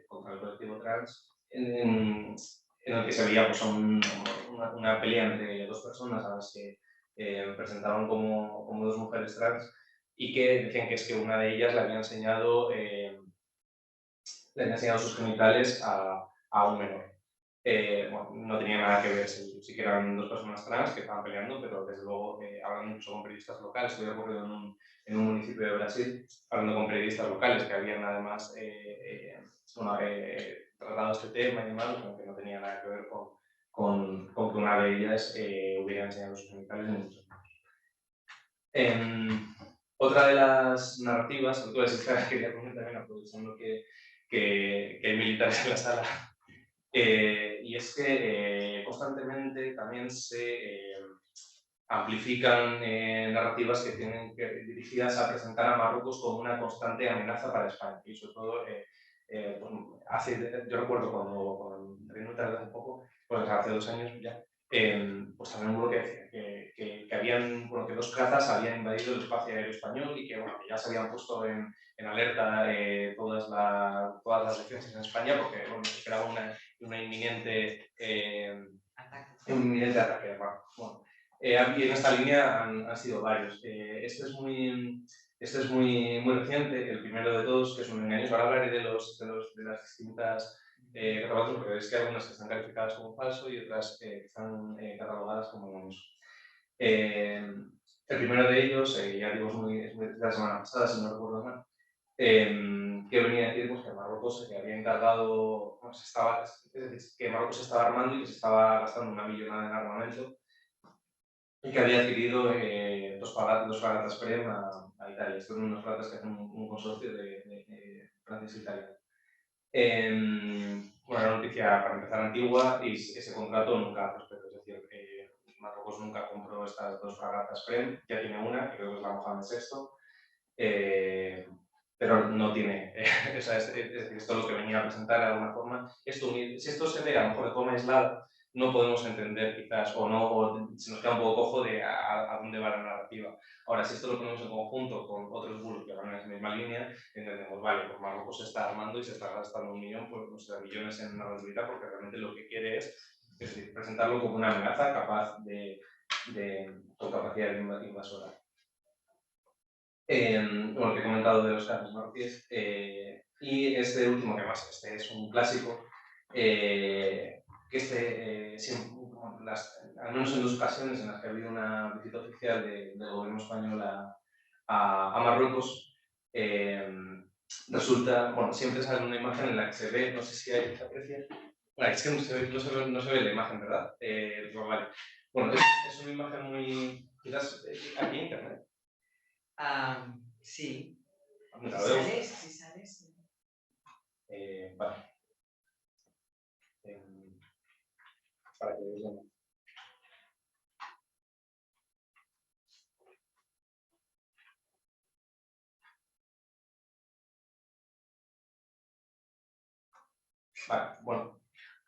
contra el colectivo trans, en el que se veía pues, una pelea entre dos personas a las que presentaban como dos mujeres trans y que decían que es que una de ellas le había enseñado sus genitales a un menor. Bueno, no tenía nada que ver si que eran dos personas trans que estaban peleando, pero desde luego hablando incluso con periodistas locales, estoy ocurrido en un municipio de Brasil, hablando con periodistas locales que habían además tratado este tema y demás, como que no tenía nada que ver con que una de ellas hubiera enseñado sus genitales en muchos casos. Otra de las narrativas, sobre todo esta quería comentar también, aprovechando que hay militares en la sala, y es que constantemente también se amplifican narrativas que tienen dirigidas a presentar a Marruecos como una constante amenaza para España. Y sobre todo, yo recuerdo cuando entré en hace un poco, pues hace 2 años ya, pues también hubo que decía que habían, bueno, que 2 cazas habían invadido el espacio aéreo español y que, bueno, que ya se habían puesto en alerta todas las defensas en España porque, bueno, se esperaba un inminente ataque de Marruecos. Bueno, en esta línea han sido varios. Este es muy reciente, el primero de todos, que es un engaño. Ahora hablaré de las distintas catalogadas, porque veis que hay algunas que están calificadas como falso y otras que están catalogadas como engañoso. El primero de ellos, ya digo, es muy de la semana pasada, si no recuerdo mal, que venía a decir pues, que Marruecos se había encargado, bueno, es decir, que Marruecos se estaba armando y que se estaba gastando una millonada en armamento y que había adquirido 2 fragatas PREM a Italia. Estos son unos fragatas que hacen un consorcio de Francia e Italia. Una noticia, para empezar, antigua, y ese contrato nunca prosperó. Es decir, Marruecos nunca compró estas 2 fragatas PREM, ya tiene una, que creo que es la Mohamed VI, pero no tiene, es decir, esto es lo que venía a presentar de alguna forma. Si esto se ve a lo mejor de forma aislada, no podemos entender quizás, o se nos queda un poco cojo de a dónde va la narrativa. Ahora, si esto lo ponemos en conjunto con otros bulos que van en esa misma línea, entendemos, vale, pues Marruecos se está armando y se está gastando 1 millón, pues no sé, millones en una militar, porque realmente lo que quiere es decir, presentarlo como una amenaza capaz con capacidad invasora. Bueno, que he comentado de los casos marroquíes, y este último, que más, este es un clásico, que al menos en 2 ocasiones en las que ha habido una visita oficial del gobierno español a Marruecos, resulta, bueno, siempre sale una imagen en la que se ve, no sé si se aprecia, bueno, es que no se ve la imagen, ¿verdad? Pero vale. Bueno, es una imagen muy, quizás aquí en internet. Sí. Si sales. Vale. Para que veáis. Vale, bueno.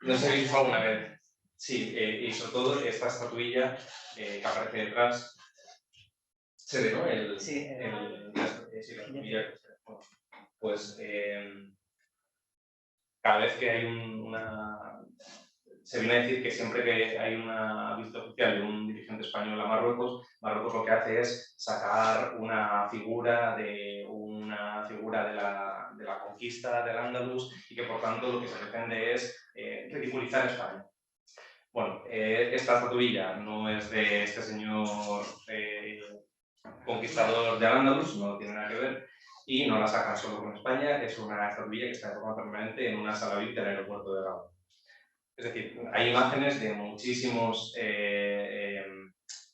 No sé si visto alguna vez. Sí, y sobre todo esta estatuilla que aparece detrás. Se ve, ¿no? Sí, la estatuilla. Bueno, pues cada vez que hay se viene a decir que siempre que hay una visita oficial de un dirigente español a Marruecos, Marruecos lo que hace es sacar una figura de la conquista del Andalus y que por tanto lo que se pretende es ridiculizar España. Bueno, esta estatuilla no es de este señor conquistador de Andalus, no tiene nada que ver, y no la sacan solo con España, es una estatuilla que está de forma permanente en una sala VIP del aeropuerto de Rabat. Es decir, hay imágenes de muchísimos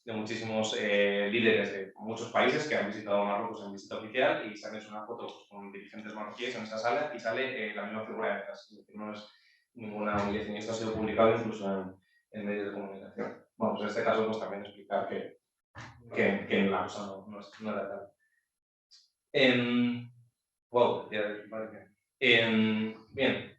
líderes de muchos países que han visitado Marruecos en visita oficial y se han hecho una foto con dirigentes marroquíes en esa sala y sale la misma figura de detrás. Es decir, no es ninguna humillación y esto ha sido publicado incluso en medios de comunicación. Bueno, pues en este caso pues también explicar que la cosa no era tal. Wow, ya parece. Bien.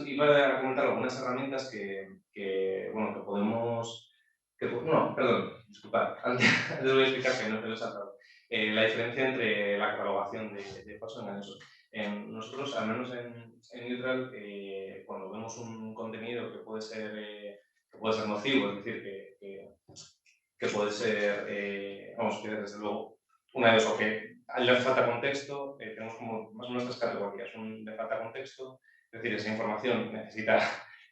Iba a comentar algunas herramientas que podemos... perdón, disculpad. Antes voy a explicar que no te lo he saltado. La diferencia entre la catalogación de falso engañoso. Nosotros, al menos en Neutral, cuando vemos un contenido que puede ser nocivo, es decir, que que puede ser, vamos, que desde luego, una de eso, que le hace falta contexto, tenemos como más o menos 3 categorías. Le falta contexto, es decir, esa información necesita,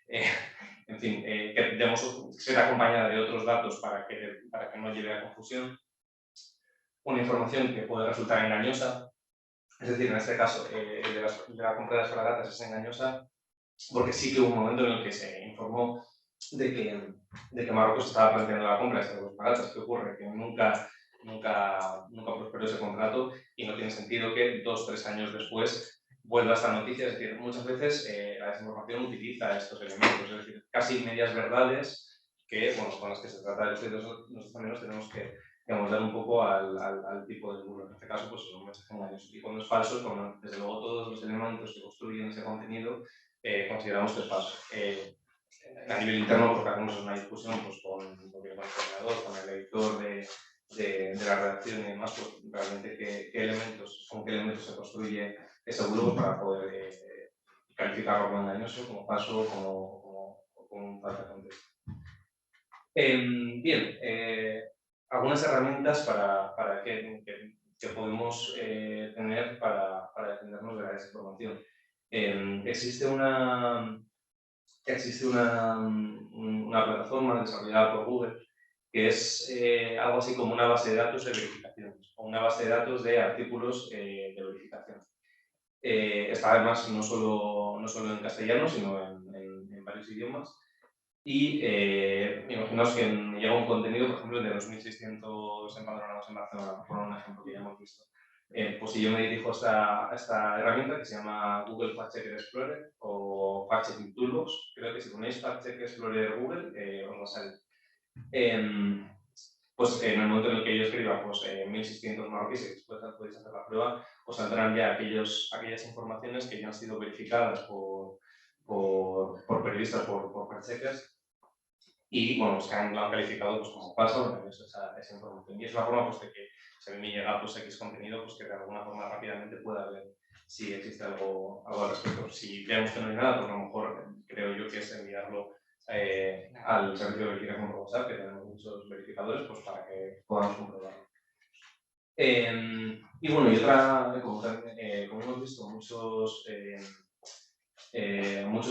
en fin, que ser acompañada de otros datos para que no lleve a confusión. Una información que puede resultar engañosa, es decir, en este caso, de la compra de las fragatas es engañosa porque sí que hubo un momento en el que se informó de que Marruecos estaba planteando la compra de estas dos fragatas. ¿Qué ocurre? Que nunca prosperó ese contrato y no tiene sentido que 2 o 3 años después vuelva esta noticia. Es decir, muchas veces la desinformación utiliza estos elementos, es decir, casi medias verdades que, bueno, con las que se trata de nosotros también nos tenemos que dar un poco al tipo de bulo. En este caso, pues son mensajes engañosos. Y cuando es falso, como desde luego todos los elementos que construyen ese contenido, consideramos que es falso. A nivel interno, porque hacemos una discusión pues, con el coordinador, con el editor de la redacción y demás, pues realmente con qué elementos se construye ese bulo para poder calificarlo como engañoso, como falso o como falta de contexto. Bien, algunas herramientas que podemos tener para defendernos de la desinformación. Existe una plataforma desarrollada por Google que es algo así como una base de datos de verificaciones o una base de datos de artículos de verificación. Está además no solo en castellano, sino en varios idiomas. Y imaginaos que llega un contenido, por ejemplo, de 2.600 empadronados en Barcelona, por un ejemplo que ya hemos visto. Pues si yo me dirijo a esta herramienta que se llama Google Fact Checker Explorer o Fact Checking Toolbox, creo que si ponéis Fact Check Explorer Google os va a salir. Pues en el momento en el que yo escriba 1.600 marroquíes, podéis hacer la prueba, os saldrán ya aquellas informaciones que ya han sido verificadas por periodistas, por fact checkers, y bueno, que lo han calificado pues, como falso esa información. Y es una forma pues, de que si a mí me llega pues, X contenido, pues que de alguna forma rápidamente pueda ver si existe algo al respecto. Si vemos que no hay nada, pues a lo mejor creo yo que es enviarlo al servicio de verificación por WhatsApp, que tenemos muchos verificadores, pues para que podamos comprobarlo. Y bueno, y otra, como hemos visto, muchos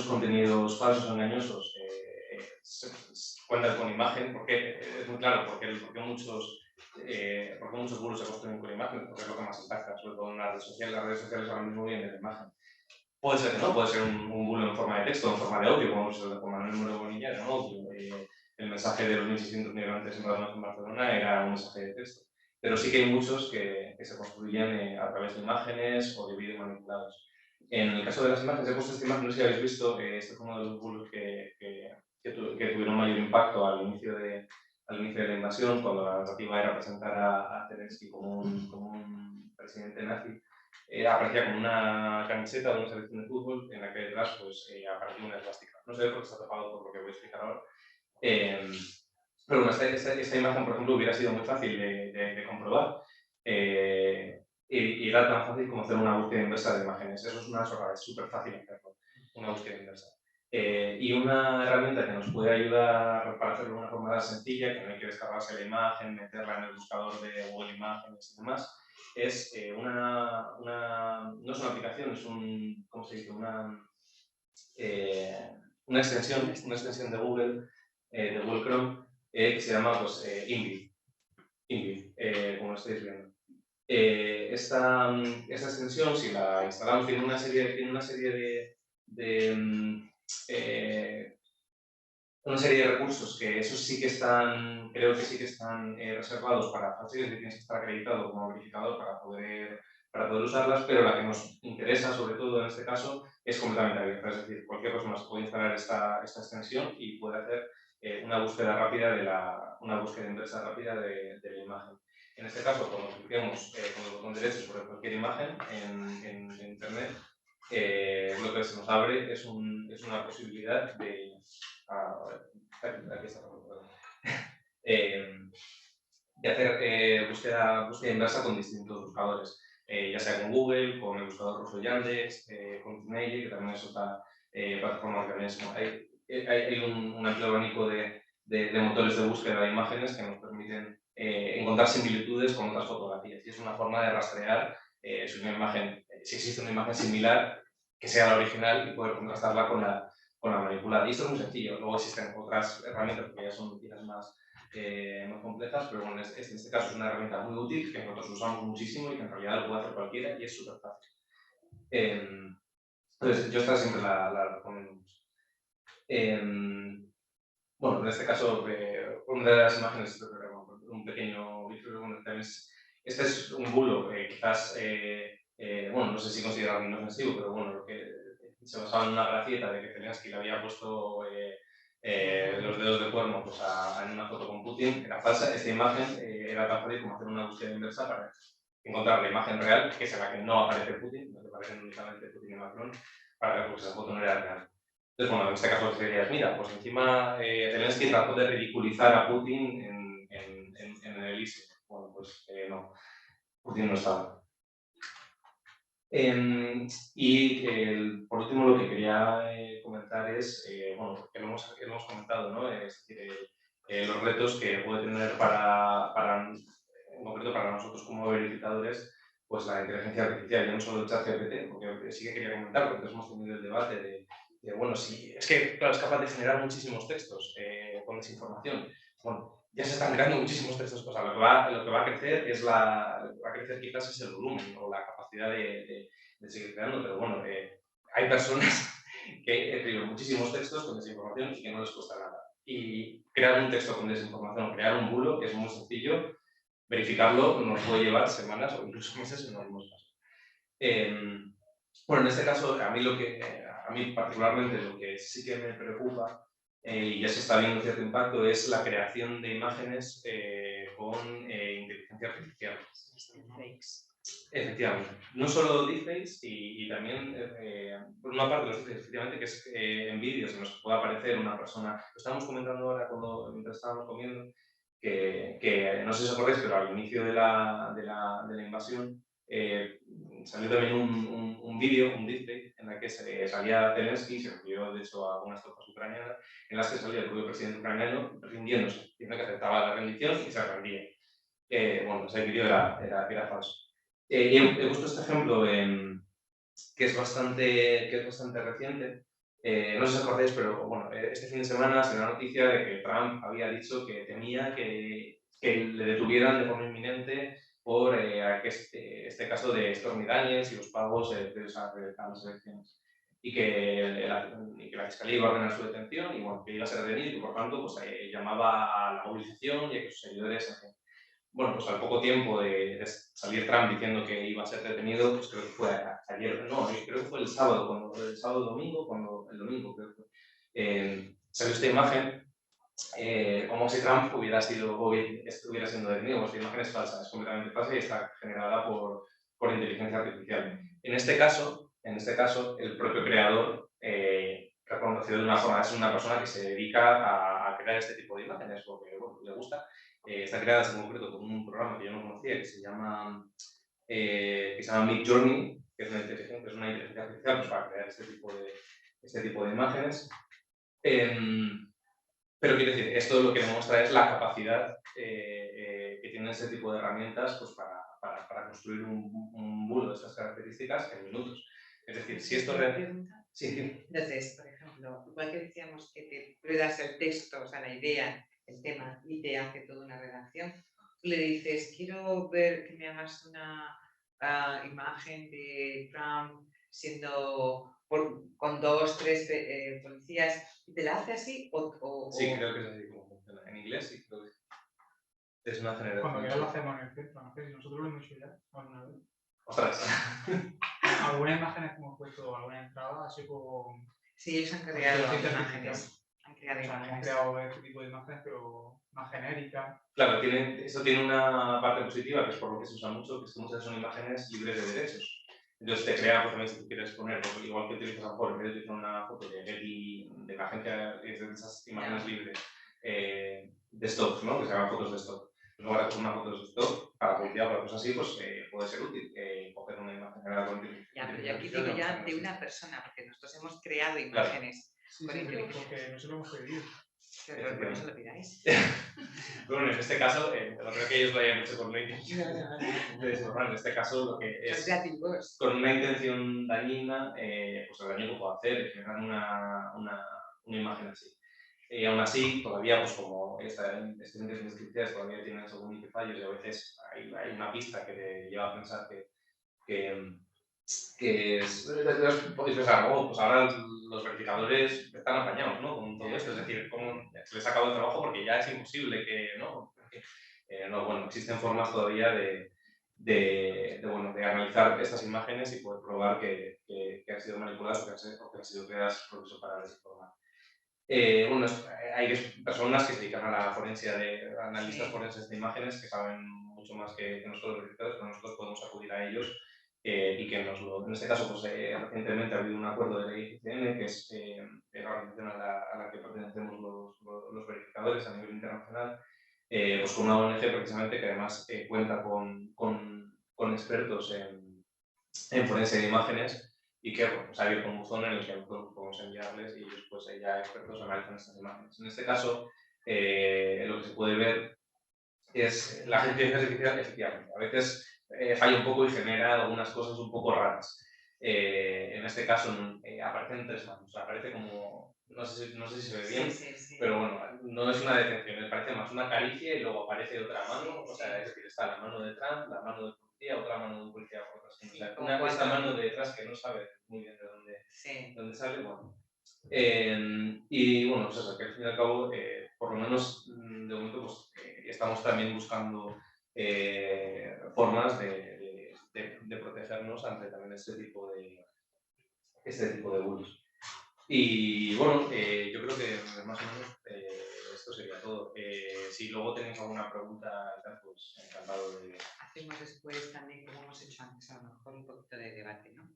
contenidos falsos o engañosos cuentan con imagen, porque es muy claro, porque muchos bulos se construyen con imagen, porque es lo que más impacta, sobre todo en las redes sociales. Las redes sociales ahora mismo vienen de imagen. Puede ser que no, puede ser un bulo en forma de texto, en forma de audio, como hemos visto con Manuel Muro Bonilla, era un audio. El mensaje de los 1.600 migrantes empadronados en Barcelona era un mensaje de texto. Pero sí que hay muchos que se construyen a través de imágenes o de vídeos manipulados. En el caso de las imágenes, he puesto esta imagen, no sé si habéis visto, este fue uno de los bulos que tuvieron mayor impacto al inicio de la invasión, cuando la narrativa era presentar a Zelensky como un presidente nazi. Aparecía con una camiseta de una selección de fútbol en la que detrás pues, aparecía una esvástica. No sé por qué está tapado por lo que voy a explicar ahora. Pero bueno, esta imagen, por ejemplo, hubiera sido muy fácil de comprobar. Y era tan fácil como hacer una búsqueda inversa de imágenes. Eso es una chorrada, es súper fácil hacerlo, una búsqueda inversa. Y una herramienta que nos puede ayudar para hacerlo de una forma sencilla, que no hay que descargarse la imagen, meterla en el buscador de Google Imágenes y demás, es no es una aplicación, es ¿cómo se dice? Una extensión de Google Chrome, que se llama pues, Invid, como lo estáis viendo. Esta extensión, si la instalamos, tiene una serie de recursos que esos sí que están, creo que sí que están reservados para facheros, que tienes que estar acreditado como verificador para poder usarlas, pero la que nos interesa, sobre todo en este caso, es completamente abierta. Es decir, cualquier persona se puede instalar esta extensión y puede hacer una búsqueda inversa rápida de la imagen. En este caso, cuando cliquemos con el botón derecho sobre cualquier imagen en Internet, lo que se nos abre es una posibilidad de... aquí está, de hacer búsqueda inversa con distintos buscadores, ya sea con Google, con el buscador ruso Yandex, con Gmail, que también es otra plataforma que también hay un amplio abanico de de motores de búsqueda de imágenes que nos permiten encontrar similitudes con otras fotografías. Y es una forma de rastrear si existe una imagen similar que sea la original y poder contrastarla con la manipulada. Y esto es muy sencillo. Luego existen otras herramientas que ya son quizás más complejas, pero bueno, en este caso es una herramienta muy útil que nosotros usamos muchísimo y que en realidad lo puede hacer cualquiera y es súper fácil. Entonces, yo esta siempre la recomiendo mucho. Bueno, en este caso, una de las imágenes, un pequeño vídeo, este es un bulo, quizás, bueno, no sé si considerarlo inofensivo, pero bueno, que se basaba en una gracieta de que Zelensky le había puesto los dedos de cuerno pues, en una foto con Putin, era falsa. Esta imagen era tan fácil como hacer una búsqueda inversa para encontrar la imagen real, que es en la que no aparece Putin, no que aparecen únicamente Putin y Macron, para ver que esa foto no era real. Entonces, bueno, en este caso lo que sería es, mira, pues encima Zelensky trató de ridiculizar a Putin en el Elíseo. Bueno, pues no, Putin no estaba. Y por último lo que quería comentar es, bueno, que lo hemos comentado, ¿no? Es decir, los retos que puede tener en concreto para nosotros como verificadores, pues la inteligencia artificial, ya no solo el ChatGPT, porque sí que quería comentar, porque hemos tenido el debate de bueno, sí, es que, claro, es capaz de generar muchísimos textos con desinformación. Bueno, ya se están creando muchísimos textos, pues lo que va a crecer quizás es el volumen o la capacidad de seguir creando, pero bueno, hay personas que escriben muchísimos textos con desinformación y que no les cuesta nada. Y crear un texto con desinformación, crear un bulo, que es muy sencillo, verificarlo nos puede llevar semanas o incluso meses en algunos casos. Bueno, en este caso, a mí particularmente lo que sí que me preocupa y ya se está viendo cierto impacto es la creación de imágenes con inteligencia artificial. Fakes. Efectivamente. No solo deepfakes y también, por una parte, los deepfakes, efectivamente, que es en vídeos en los que puede aparecer una persona. Lo estábamos comentando ahora mientras estábamos comiendo, que no sé si os acordáis, pero al inicio de la invasión salió también un vídeo, un deepfake, en el que salía Zelensky, se envió de hecho a algunas tropas ucranianas, en las que salía el propio presidente ucraniano rindiéndose, diciendo que aceptaba la rendición y se rendía. Bueno, ese vídeo era falso. He puesto este ejemplo que es bastante reciente. No sé si os acordáis, pero bueno, este fin de semana se dio la noticia de que Trump había dicho que temía que le detuvieran de forma inminente por este caso de Stormy Daniels y los pagos previos a las elecciones. Y que la Fiscalía iba a ordenar su detención y bueno, que iba a ser detenido y que por tanto pues, llamaba a la movilización y a que sus seguidores... Bueno, pues al poco tiempo de salir Trump diciendo que iba a ser detenido, pues creo que fue ayer, no, creo que fue el sábado, el domingo creo que fue, salió esta imagen como si Trump estuviera siendo detenido. Esta imagen es falsa, es completamente falsa y está generada por inteligencia artificial. En este caso, el propio creador reconocido de una forma, es una persona que se dedica a crear este tipo de imágenes porque bueno, le gusta. Está creada en concreto con un programa que yo no conocía que se llama Midjourney, que es una inteligencia artificial pues, para crear este tipo de imágenes. Pero quiero decir, esto lo que demuestra es la capacidad que tienen ese tipo de herramientas pues, para construir un bulo de estas características en minutos. Es decir, si esto realmente... Sí. Entonces, por ejemplo, igual que decíamos que te pruebas el texto, o sea, la idea, el tema, y te hace toda una redacción, tú le dices, quiero ver que me hagas una imagen de Trump siendo con 2, 3 policías, ¿y te la hace así? Sí, creo que es así como funciona. En inglés sí, creo que es una generación. Cuando quieras lo hacemos en el centro, no sé si nosotros lo hemos hecho ya alguna vez. ¡Ostras! Algunas imágenes que hemos puesto, alguna entrada, así con... Sí, ellos han creado imágenes. Han creado este tipo de imágenes, pero más genéricas. Claro, eso tiene una parte positiva, que es por lo que se usa mucho, que es que muchas son imágenes libres de derechos. Entonces te crea, pues también si tú quieres poner, pues, igual que utilizas a lo mejor, en vez de utilizar una foto de Getty, de la agencia de esas imágenes libres de stock, ¿no? Que se llaman fotos de stock. En lugar de coger una foto de stock, para publicidad o para cosas así, pues puede ser útil coger una imagen generada con inteligencia. Ya, pero yo aquí digo ya de una persona, porque nosotros hemos creado imágenes Sí, sí, pero porque nosotros lo hemos pedido. Pero por eso lo pidáis. Bueno, en este caso, no creo que ellos lo hayan hecho con una intención de desinformar. En este caso, lo que Son es creativos. con una intención dañina, pues el daño que puedo hacer es generar una imagen así. Y aún así, todavía, pues como estas intenciones descriptivas todavía tienen según qué fallos y a veces hay una pista que te lleva a pensar que podéis pensar, oh, pues ahora los verificadores están apañados, ¿no? Con todo esto, es decir, ¿cómo se les acaba el trabajo? Porque ya es imposible que, ¿no? No, bueno, existen formas todavía de analizar estas imágenes y poder probar que han sido manipuladas o que han sido creadas por eso para desinformar. Bueno, hay personas que se dedican a la forencia analistas forenses de imágenes que saben mucho más que nosotros los verificadores, pero nosotros podemos acudir a ellos y que en este caso, pues recientemente ha habido un acuerdo de la ICCN, que es la organización a la que pertenecemos los verificadores a nivel internacional, pues con una ONG precisamente que además cuenta con expertos en forencia de imágenes y que bueno, pues ha abierto un buzón en el que nosotros podemos enviarles y ellos pues ya expertos analizan estas imágenes. En este caso, lo que se puede ver es la inteligencia artificial, efectivamente, a veces falla un poco y genera algunas cosas un poco raras. En este caso aparecen tres manos, aparece como, no sé si se ve bien, pero bueno, no es una detención, parece más una caricia y luego aparece otra mano, o sea, es decir, está la mano de Trump, la mano de policía, otra mano de un policía por otra. O sea, esta mano de detrás que no sabe muy bien de dónde sale, bueno. Y bueno, pues eso, que al fin y al cabo, por lo menos de momento, pues estamos también buscando formas de protegernos ante también este tipo de bulos. Y bueno, yo creo que más o menos esto sería todo. Si luego tenéis alguna pregunta, pues encantado de... Hacemos después también, como hemos hecho antes, a lo mejor un poquito de debate, ¿no?